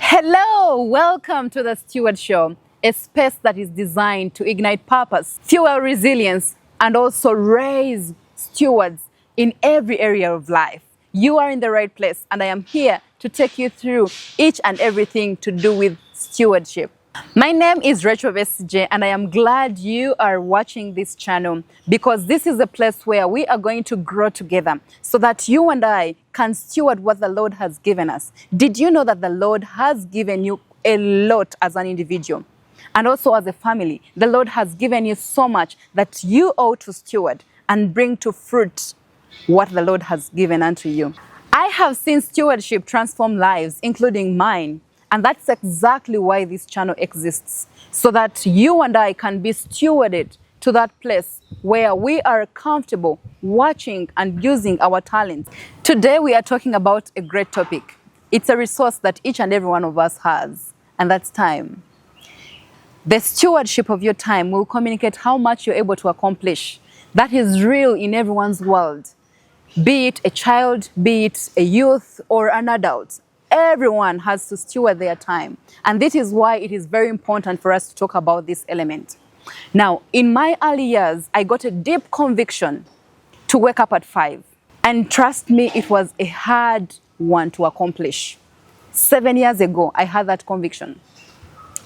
Hello, welcome to the Steward Show, a space that is designed to ignite purpose, fuel resilience, and also raise stewards in every area of life. You are in the right place, and I am here to take you through each and everything to do with stewardship. My name is Rachel Besije, and I am glad you are watching this channel because this is a place where we are going to grow together so that you and I can steward what the Lord has given us. Did you know that the Lord has given you a lot as an individual? And also as a family, the Lord has given you so much that you ought to steward and bring to fruit what the Lord has given unto you. I have seen stewardship transform lives, including mine. And that's exactly why this channel exists, so that you and I can be stewarded to that place where we are comfortable watching and using our talents. Today we are talking about a great topic. It's a resource that each and every one of us has, and that's time. The stewardship of your time will communicate how much you're able to accomplish. That is real in everyone's world. Be it a child, be it a youth or an adult. Everyone has to steward their time. And this is why it is very important for us to talk about this element. Now, in my early years, I got a deep conviction to wake up at 5. And trust me, it was a hard one to accomplish. 7 years ago, I had that conviction.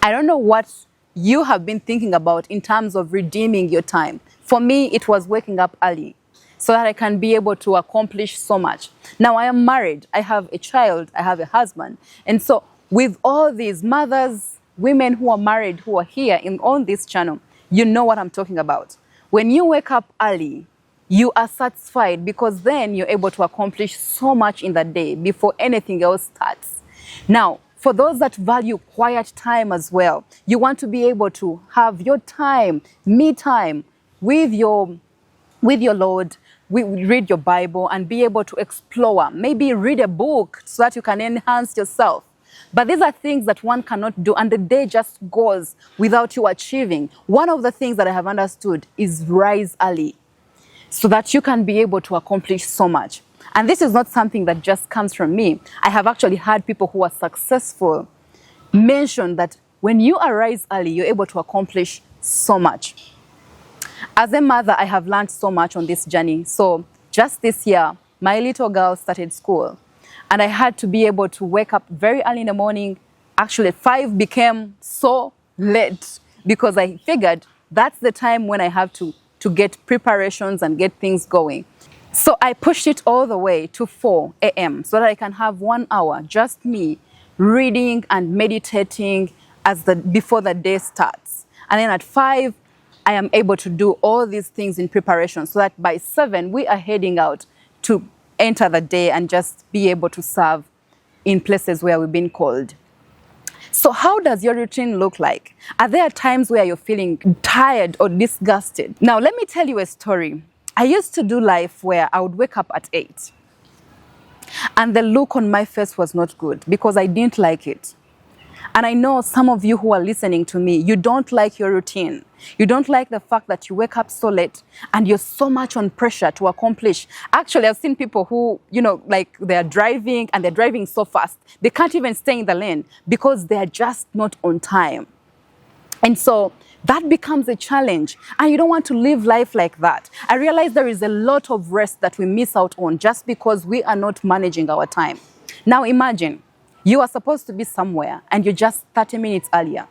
I don't know what you have been thinking about in terms of redeeming your time. For me, it was waking up early, so that I can be able to accomplish so much. Now I am married, I have a child, I have a husband. And so with all these mothers, women who are married, who are here on this channel, you know what I'm talking about. When you wake up early, you are satisfied because then you're able to accomplish so much in the day before anything else starts. Now, for those that value quiet time as well, you want to be able to have your time, me time, with your Lord, read your Bible and be able to explore, maybe read a book so that you can enhance yourself. But these are things that one cannot do and the day just goes without you achieving. One of the things that I have understood is rise early so that you can be able to accomplish so much. And this is not something that just comes from me. I have actually had people who are successful mention that when you arise early, you're able to accomplish so much. As a mother, I have learned so much on this journey. So just this year, my little girl started school and I had to be able to wake up very early in the morning. Actually, 5 became so late because I figured that's the time when I have to get preparations and get things going. So I pushed it all the way to 4 a.m. so that I can have 1 hour, just me, reading and meditating before the day starts. And then at 5, I am able to do all these things in preparation so that by 7, we are heading out to enter the day and just be able to serve in places where we've been called. So how does your routine look like? Are there times where you're feeling tired or disgusted? Now, let me tell you a story. I used to do life where I would wake up at 8. And the look on my face was not good because I didn't like it. And I know some of you who are listening to me, you don't like your routine. You don't like the fact that you wake up so late and you're so much on pressure to accomplish. Actually, I've seen people who, like they're driving and they're driving so fast. They can't even stay in the lane because they're just not on time. And so that becomes a challenge. And you don't want to live life like that. I realize there is a lot of rest that we miss out on just because we are not managing our time. Now imagine, you are supposed to be somewhere and you're just 30 minutes earlier,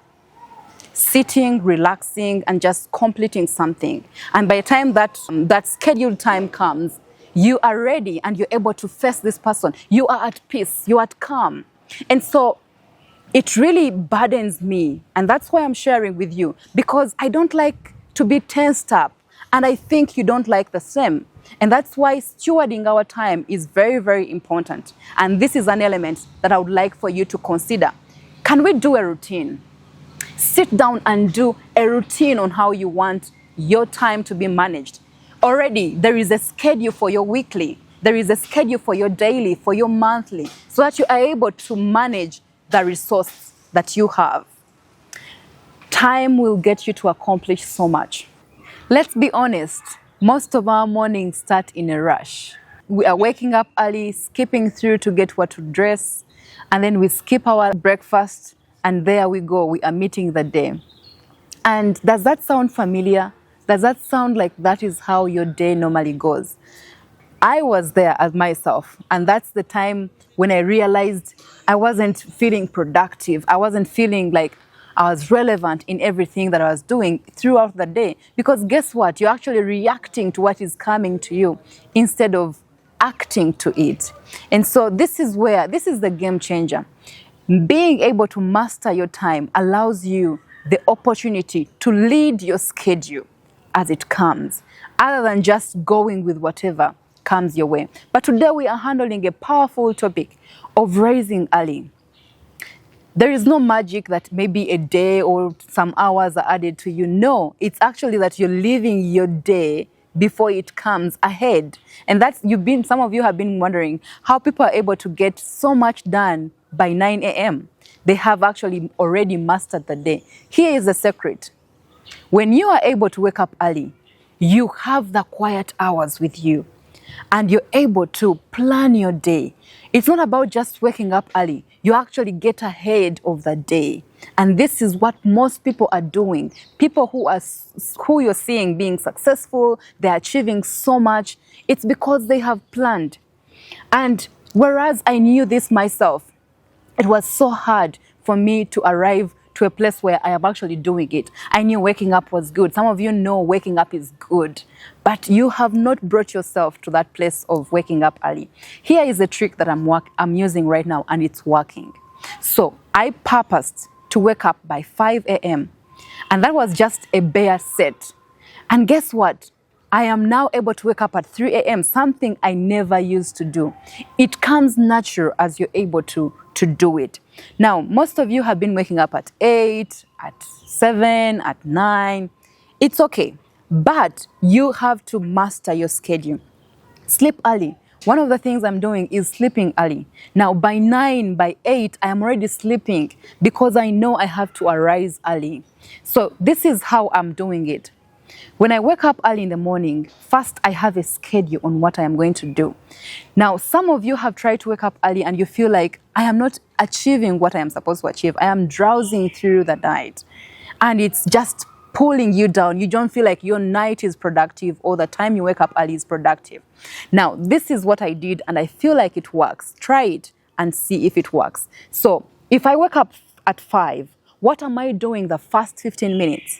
sitting, relaxing, and just completing something. And by the time that scheduled time comes, you are ready and you're able to face this person. You are at peace, you are at calm. And so it really burdens me. And that's why I'm sharing with you, because I don't like to be tensed up. And I think you don't like the same. And that's why stewarding our time is very, very important. And this is an element that I would like for you to consider. Can we do a routine? Sit down and do a routine on how you want your time to be managed. Already, there is a schedule for your weekly. There is a schedule for your daily, for your monthly, so that you are able to manage the resource that you have. Time will get you to accomplish so much. Let's be honest. Most of our mornings start in a rush. We are waking up early, skipping through to get what to dress, and then we skip our breakfast, and there we go, we are meeting the day. And does that sound familiar? Does that sound like that is how your day normally goes? I was there as myself, and that's the time when I realized I wasn't feeling productive. I wasn't feeling like I was relevant in everything that I was doing throughout the day. Because guess what? You're actually reacting to what is coming to you instead of acting to it. And so this is the game changer. Being able to master your time allows you the opportunity to lead your schedule as it comes, other than just going with whatever comes your way. But today we are handling a powerful topic of raising early. There is no magic that maybe a day or some hours are added to you. No, it's actually that you're living your day before it comes ahead. And that's some of you have been wondering how people are able to get so much done by 9 a.m. They have actually already mastered the day. Here is the secret. When you are able to wake up early, you have the quiet hours with you, and you're able to plan your day. It's not about just waking up early. You actually get ahead of the day. And this is what most people are doing. People who you're seeing being successful, they're achieving so much, it's because they have planned. And whereas I knew this myself, it was so hard for me to arrive to a place where I am actually doing it. I knew waking up was good. Some of you know waking up is good, but you have not brought yourself to that place of waking up early. Here is a trick that I'm using right now, and it's working. So I purposed to wake up by 5 a.m. and that was just a bare set. And guess what? I am now able to wake up at 3 a.m., something I never used to do. It comes natural as you're able to do it. Now, most of you have been waking up at 8, at 7, at 9. It's okay, but you have to master your schedule. Sleep early. One of the things I'm doing is sleeping early. Now, by 9, by 8, I am already sleeping because I know I have to arise early. So this is how I'm doing it. When I wake up early in the morning, first I have a schedule on what I am going to do. Now, some of you have tried to wake up early and you feel like I am not achieving what I am supposed to achieve. I am drowsing through the night and it's just pulling you down. You don't feel like your night is productive or the time you wake up early is productive. Now, this is what I did and I feel like it works. Try it and see if it works. So if I wake up at 5, what am I doing the first 15 minutes?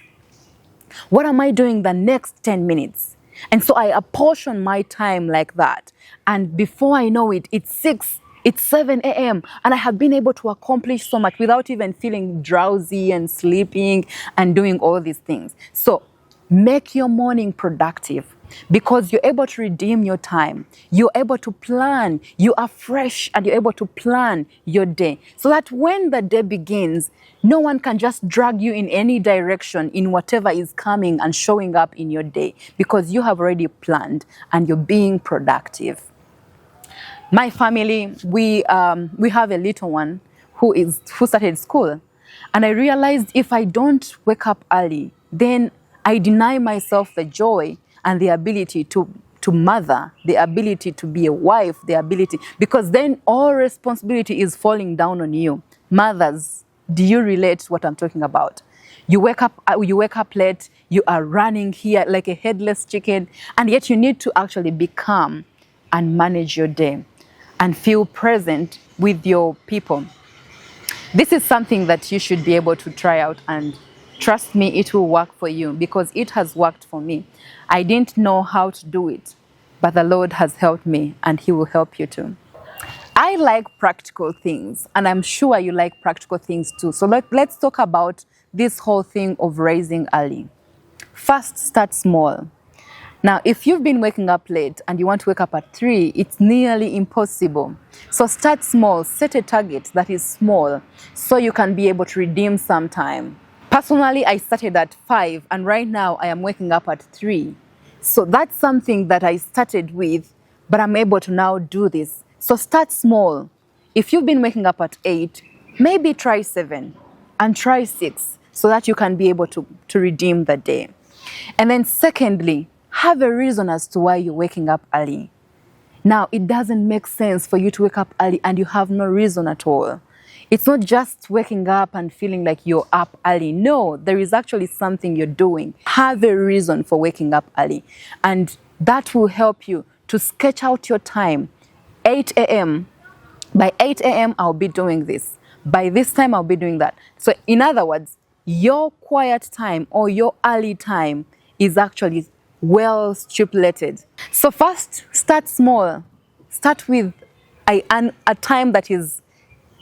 What am I doing the next 10 minutes? And so I apportion my time like that. And before I know it, it's 6, it's 7 a.m. And I have been able to accomplish so much without even feeling drowsy and sleeping and doing all these things. So make your morning productive because you're able to redeem your time. You're able to plan. You are fresh and you're able to plan your day so that when the day begins, no one can just drag you in any direction in whatever is coming and showing up in your day because you have already planned and you're being productive. My family, we have a little one who started school, and I realized if I don't wake up early, then I deny myself the joy and the ability to mother, the ability to be a wife, because then all responsibility is falling down on you. Mothers, do you relate to what I'm talking about? You wake up late, you are running here like a headless chicken, and yet you need to actually be calm and manage your day and feel present with your people. This is something that you should be able to try out, and trust me, it will work for you because it has worked for me. I didn't know how to do it, but the Lord has helped me and He will help you too. I like practical things, and I'm sure you like practical things too. So let's talk about this whole thing of raising early. First, start small. Now, if you've been waking up late and you want to wake up at 3, it's nearly impossible. So start small, set a target that is small so you can be able to redeem some time. Personally, I started at 5 and right now I am waking up at 3. So that's something that I started with, but I'm able to now do this. So start small. If you've been waking up at 8, maybe try 7 and try 6 so that you can be able to redeem the day. And then secondly, have a reason as to why you're waking up early. Now, it doesn't make sense for you to wake up early and you have no reason at all. It's not just waking up and feeling like you're up early. No, there is actually something you're doing. Have a reason for waking up early. And that will help you to sketch out your time. 8 a.m. By 8 a.m., I'll be doing this. By this time, I'll be doing that. So in other words, your quiet time or your early time is actually well stipulated. So first, start small. Start with a time that is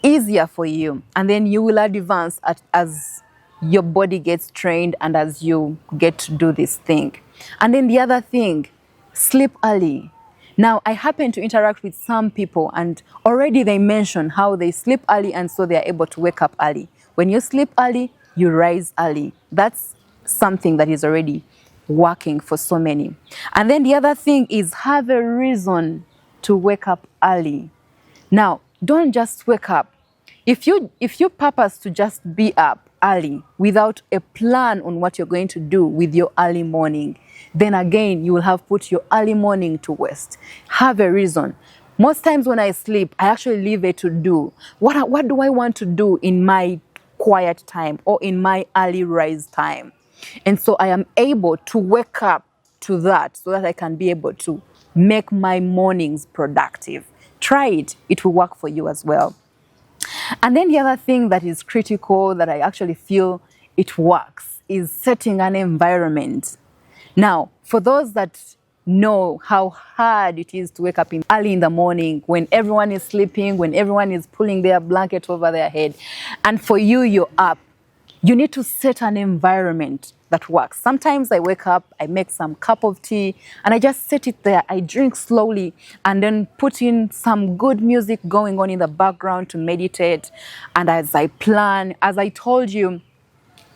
easier for you, and then you will advance as your body gets trained and as you get to do this thing. And then the other thing, sleep early. Now, I happen to interact with some people, and already they mention how they sleep early and so they are able to wake up early. When you sleep early, you rise early. That's something that is already working for so many. And then the other thing is have a reason to wake up early. Now, don't just wake up. If you purpose to just be up early without a plan on what you're going to do with your early morning, then again, you will have put your early morning to waste. Have a reason. Most times when I sleep, I actually leave a to do. What do I want to do in my quiet time or in my early rise time? And so I am able to wake up to that so that I can be able to make my mornings productive. Try it. It will work for you as well. And then the other thing that is critical that I actually feel it works is setting an environment. Now, for those that know how hard it is to wake up early in the morning when everyone is sleeping, when everyone is pulling their blanket over their head, and for you, you're up, you need to set an environment that works. Sometimes I wake up, I make some cup of tea, and I just set it there. I drink slowly and then put in some good music going on in the background to meditate. And as I plan, as I told you,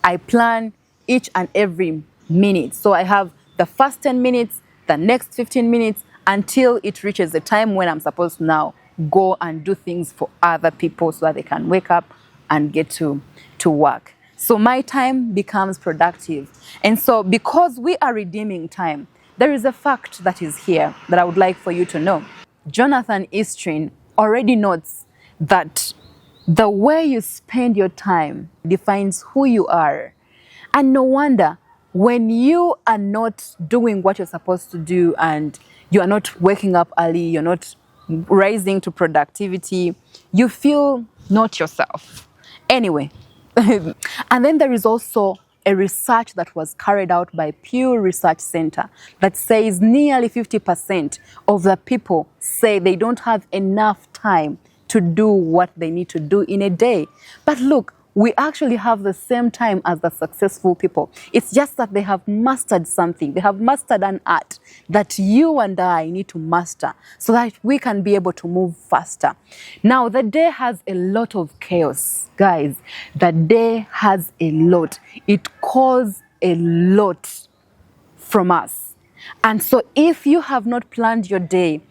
I plan each and every minute. So I have the first 10 minutes, the next 15 minutes, until it reaches the time when I'm supposed to now go and do things for other people so that they can wake up and get to work. So my time becomes productive. And so because we are redeeming time, there is a fact that is here that I would like for you to know. Jonathan Estrin already notes that the way you spend your time defines who you are. And no wonder when you are not doing what you're supposed to do and you are not waking up early, you're not rising to productivity, you feel not yourself. Anyway, and then there is also a research that was carried out by Pew Research Center that says nearly 50% of the people say they don't have enough time to do what they need to do in a day. But look, we actually have the same time as the successful people. It's just that they have mastered something. They have mastered an art that you and I need to master so that we can be able to move faster. Now, the day has a lot of chaos, guys. The day has a lot. It calls a lot from us. And so if you have not planned your day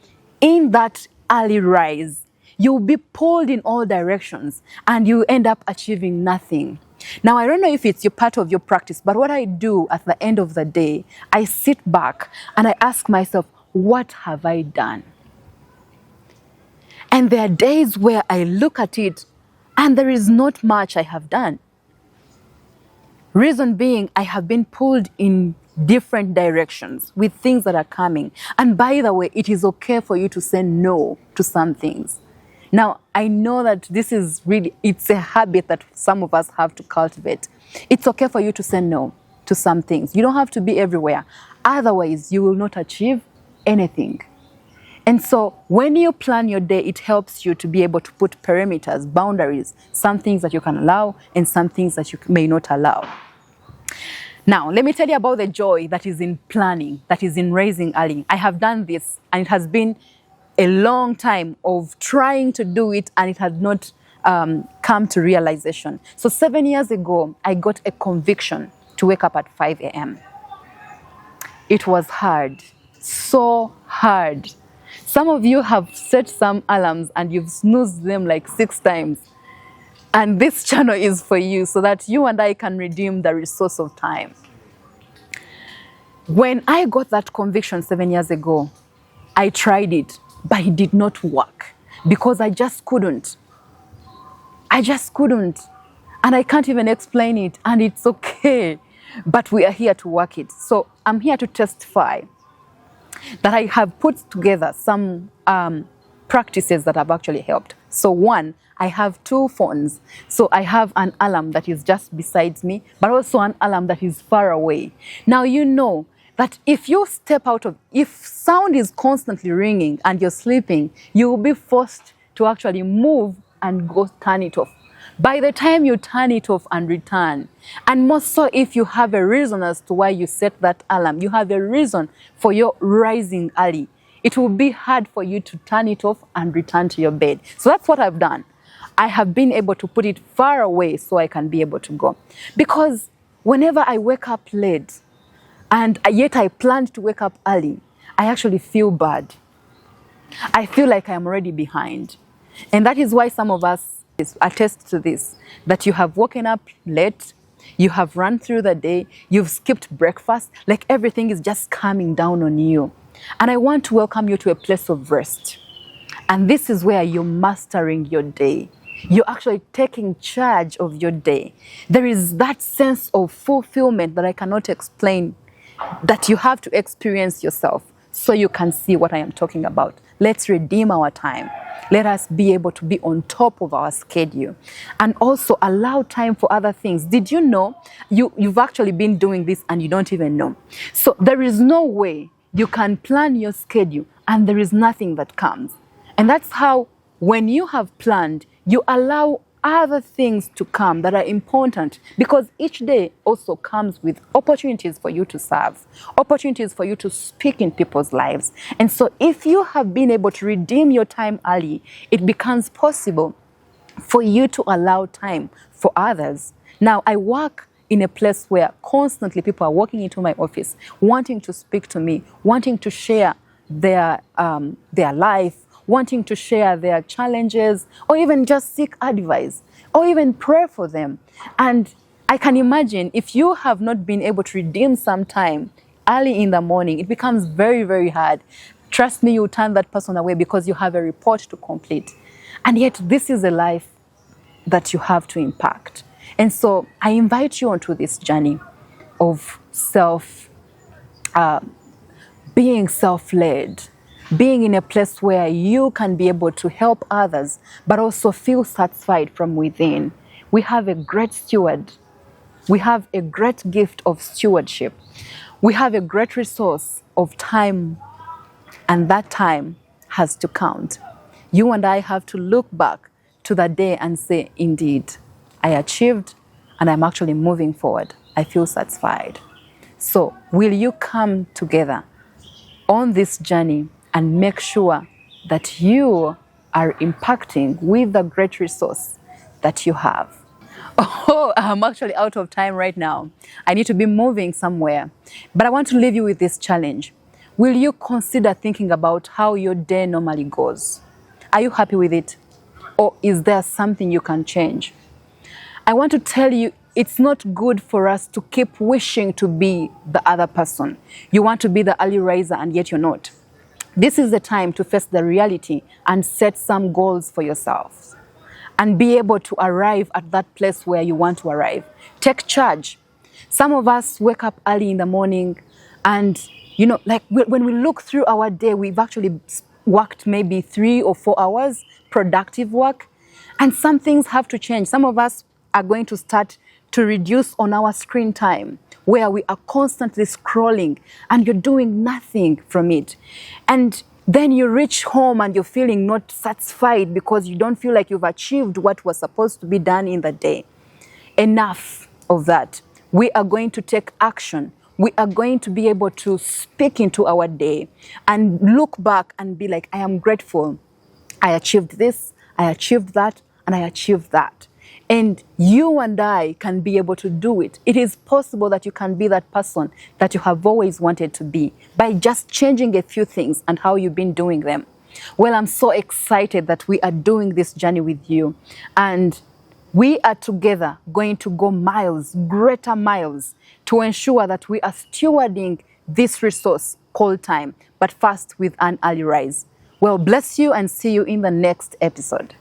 in that early rise, you'll be pulled in all directions and you end up achieving nothing. Now, I don't know if it's your part of your practice, but what I do at the end of the day, I sit back and I ask myself, what have I done? And there are days where I look at it and there is not much I have done. Reason being, I have been pulled in different directions with things that are coming. And by the way, it is okay for you to say no to some things. Now, I know that this is really, it's a habit that some of us have to cultivate. It's okay for you to say no to some things. You don't have to be everywhere. Otherwise, you will not achieve anything. And so when you plan your day, it helps you to be able to put perimeters, boundaries, some things that you can allow and some things that you may not allow. Now, let me tell you about the joy that is in planning, that is in raising early. I have done this and it has been a long time of trying to do it and it had not come to realization. So 7 years ago, I got a conviction to wake up at 5 a.m. It was hard, so hard. Some of you have set some alarms and you've snoozed them like 6 times. And this channel is for you so that you and I can redeem the resource of time. When I got that conviction 7 years ago, I tried it. but it did not work because I just couldn't. I just couldn't. And I can't even explain it, and it's okay. But we are here to work it. So I'm here to testify that I have put together some practices that have actually helped. So one, I have two phones. So I have an alarm that is just beside me, but also an alarm that is far away. Now you know that if you step out of, if sound is constantly ringing and you're sleeping, you will be forced to actually move and go turn it off. By the time you turn it off and return, and more so if you have a reason as to why you set that alarm, you have a reason for your rising early, it will be hard for you to turn it off and return to your bed. So that's what I've done. I have been able to put it far away so I can be able to go. Because whenever I wake up late, and yet I planned to wake up early, I actually feel bad. I feel like I'm already behind. And that is why some of us attest to this, that you have woken up late, you have run through the day, you've skipped breakfast, like everything is just coming down on you. And I want to welcome you to a place of rest. And this is where you're mastering your day. You're actually taking charge of your day. There is that sense of fulfillment that I cannot explain, that you have to experience yourself so you can see what I am talking about. Let's redeem our time. Let us be able to be on top of our schedule and also allow time for other things. Did you know you've actually been doing this and you don't even know? So there is no way you can plan your schedule and there is nothing that comes. And that's how, when you have planned, you allow other things to come that are important, because each day also comes with opportunities for you to serve, opportunities for you to speak in people's lives. And so if you have been able to redeem your time early, it becomes possible for you to allow time for others. Now, I work in a place where constantly people are walking into my office, wanting to speak to me, wanting to share their life, wanting to share their challenges, or even just seek advice, or even pray for them. And I can imagine if you have not been able to redeem some time early in the morning, it becomes very, very hard. Trust me, you turn that person away because you have a report to complete. And yet this is a life that you have to impact. And so I invite you onto this journey of being self-led, being in a place where you can be able to help others, but also feel satisfied from within. We have a great steward. We have a great gift of stewardship. We have a great resource of time, and that time has to count. You and I have to look back to that day and say, indeed, I achieved and I'm actually moving forward. I feel satisfied. So will you come together on this journey and make sure that you are impacting with the great resource that you have? Oh, I'm actually out of time right now. I need to be moving somewhere. But I want to leave you with this challenge. Will you consider thinking about how your day normally goes? Are you happy with it? Or is there something you can change? I want to tell you, it's not good for us to keep wishing to be the other person. You want to be the early riser and yet you're not. This is the time to face the reality and set some goals for yourself and be able to arrive at that place where you want to arrive. Take charge. Some of us wake up early in the morning and, like when we look through our day, we've actually worked maybe 3 or 4 hours, productive work, and some things have to change. Some of us are going to start to reduce on our screen time, where we are constantly scrolling and you're doing nothing from it. And then you reach home and you're feeling not satisfied because you don't feel like you've achieved what was supposed to be done in the day. Enough of that. We are going to take action. We are going to be able to speak into our day and look back and be like, I am grateful. I achieved this, I achieved that, and I achieved that. And you and I can be able to do it. It is possible that you can be that person that you have always wanted to be by just changing a few things and how you've been doing them. Well, I'm so excited that we are doing this journey with you. And we are together going to go miles, greater miles, to ensure that we are stewarding this resource called time, but first with an early rise. Well, bless you and see you in the next episode.